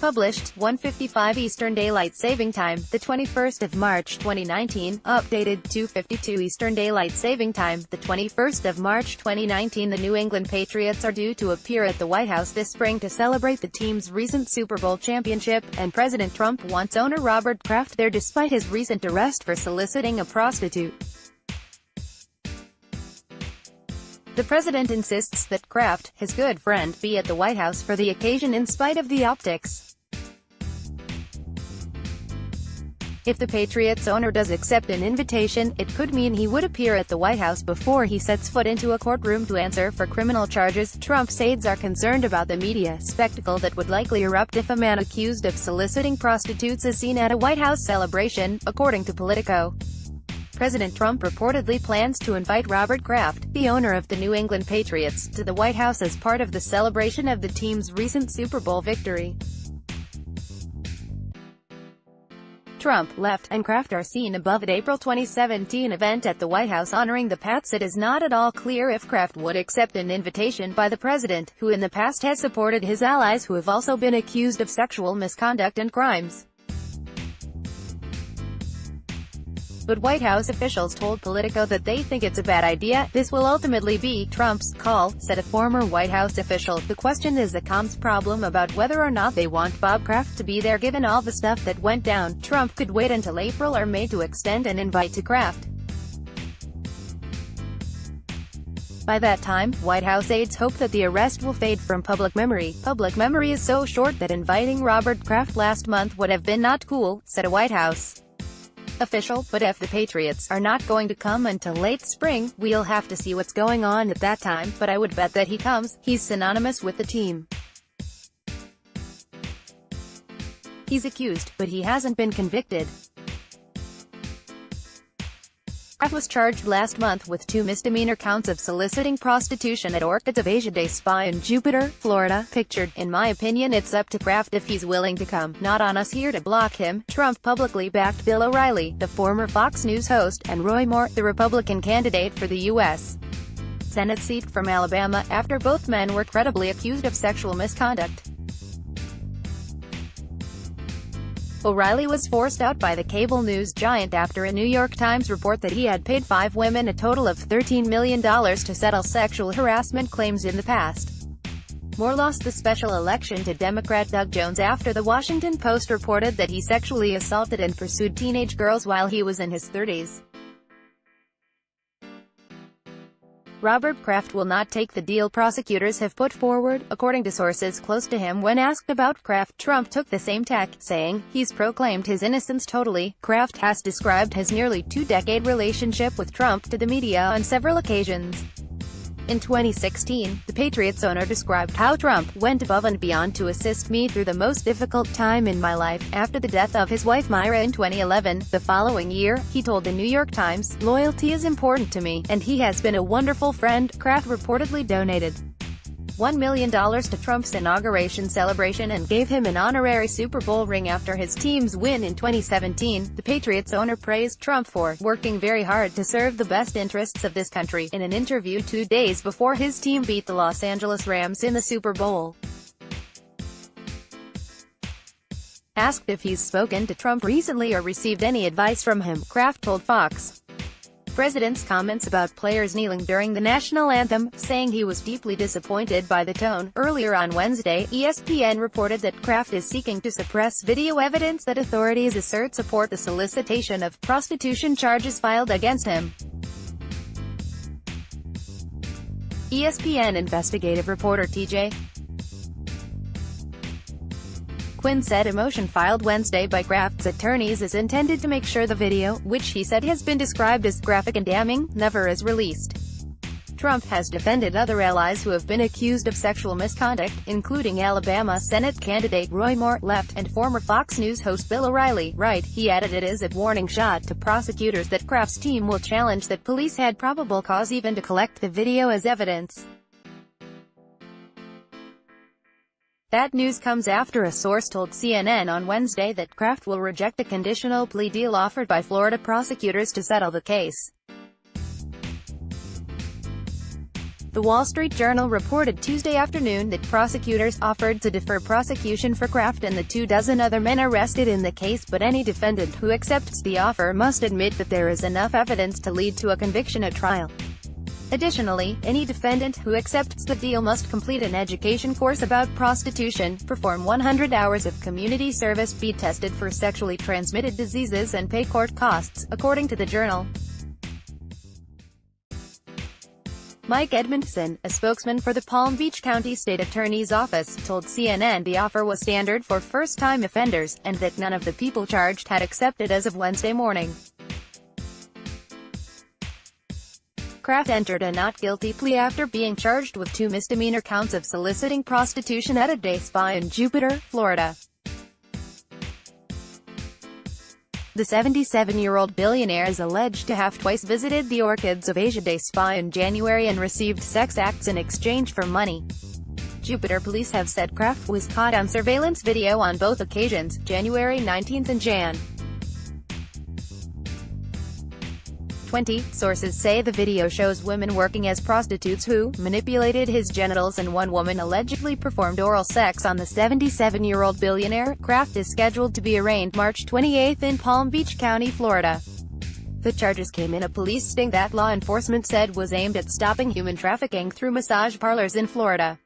Published, 1:55 Eastern Daylight Saving Time, the 21st of March 2019, updated, 2:52 Eastern Daylight Saving Time, the 21st of March 2019. The New England Patriots are due to appear at the White House this spring to celebrate the team's recent Super Bowl championship, and President Trump wants owner Robert Kraft there despite his recent arrest for soliciting a prostitute. The president insists that Kraft, his good friend, be at the White House for the occasion in spite of the optics. If the Patriots owner does accept an invitation, it could mean he would appear at the White House before he sets foot into a courtroom to answer for criminal charges. Trump's aides are concerned about the media spectacle that would likely erupt if a man accused of soliciting prostitutes is seen at a White House celebration, according to Politico. President Trump reportedly plans to invite Robert Kraft, the owner of the New England Patriots, to the White House as part of the celebration of the team's recent Super Bowl victory. Trump, left, and Kraft are seen above at April 2017 event at the White House honoring the Pats. It is not at all clear if Kraft would accept an invitation by the president, who in the past has supported his allies who have also been accused of sexual misconduct and crimes. But White House officials told Politico that they think it's a bad idea. This will ultimately be Trump's call, said a former White House official. The question is a comms problem about whether or not they want Bob Kraft to be there given all the stuff that went down. Trump could wait until April or May to extend an invite to Kraft. By that time, White House aides hope that the arrest will fade from public memory. Public memory is so short that inviting Robert Kraft last month would have been not cool, said a White House official. But if the Patriots are not going to come until late spring, we'll have to see what's going on at that time, but I would bet that he comes. He's synonymous with the team. He's accused, but he hasn't been convicted. Kraft was charged last month with 2 misdemeanor counts of soliciting prostitution at Orchids of Asia Day Spa in Jupiter, Florida. Pictured, in my opinion it's up to Kraft if he's willing to come, not on us here to block him. Trump publicly backed Bill O'Reilly, the former Fox News host, and Roy Moore, the Republican candidate for the U.S. Senate seat from Alabama, after both men were credibly accused of sexual misconduct. O'Reilly was forced out by the cable news giant after a New York Times report that he had paid 5 women a total of $13 million to settle sexual harassment claims in the past. Moore lost the special election to Democrat Doug Jones after the Washington Post reported that he sexually assaulted and pursued teenage girls while he was in his 30s. Robert Kraft will not take the deal prosecutors have put forward, according to sources close to him. When asked about Kraft, Trump took the same tack, saying, he's proclaimed his innocence totally. Kraft has described his nearly 2-decade relationship with Trump to the media on several occasions. In 2016, the Patriots owner described how Trump went above and beyond to assist me through the most difficult time in my life, after the death of his wife Myra in 2011. The following year, he told the New York Times, loyalty is important to me, and he has been a wonderful friend. Kraft reportedly donated $1 million to Trump's inauguration celebration and gave him an honorary Super Bowl ring after his team's win in 2017. The Patriots owner praised Trump for working very hard to serve the best interests of this country in an interview 2 days before his team beat the Los Angeles Rams in the Super Bowl. Asked if he's spoken to Trump recently or received any advice from him, Kraft told Fox. President's comments about players kneeling during the national anthem, saying he was deeply disappointed by the tone. Earlier on Wednesday, ESPN reported that Kraft is seeking to suppress video evidence that authorities assert support the solicitation of prostitution charges filed against him. ESPN investigative reporter T.J. Quinn said a motion filed Wednesday by Kraft's attorneys is intended to make sure the video, which he said has been described as graphic and damning, never is released. Trump has defended other allies who have been accused of sexual misconduct, including Alabama Senate candidate Roy Moore, left, and former Fox News host Bill O'Reilly, right. He added it is a warning shot to prosecutors that Kraft's team will challenge that police had probable cause even to collect the video as evidence. That news comes after a source told CNN on Wednesday that Kraft will reject a conditional plea deal offered by Florida prosecutors to settle the case. The Wall Street Journal reported Tuesday afternoon that prosecutors offered to defer prosecution for Kraft and the 24 other men arrested in the case, but any defendant who accepts the offer must admit that there is enough evidence to lead to a conviction at trial. Additionally, any defendant who accepts the deal must complete an education course about prostitution, perform 100 hours of community service, be tested for sexually transmitted diseases, and pay court costs, according to the Journal. Mike Edmondson, a spokesman for the Palm Beach County State Attorney's Office, told CNN the offer was standard for first-time offenders, and that none of the people charged had accepted as of Wednesday morning. Kraft entered a not guilty plea after being charged with 2 misdemeanor counts of soliciting prostitution at a day spa in Jupiter, Florida. The 77-year-old billionaire is alleged to have twice visited the Orchids of Asia Day Spa in January and received sex acts in exchange for money. Jupiter police have said Kraft was caught on surveillance video on both occasions, January 19 and Jan. 20. Sources say the video shows women working as prostitutes who manipulated his genitals, and one woman allegedly performed oral sex on the 77-year-old billionaire. Kraft is scheduled to be arraigned March 28 in Palm Beach County, Florida. The charges came in a police sting that law enforcement said was aimed at stopping human trafficking through massage parlors in Florida.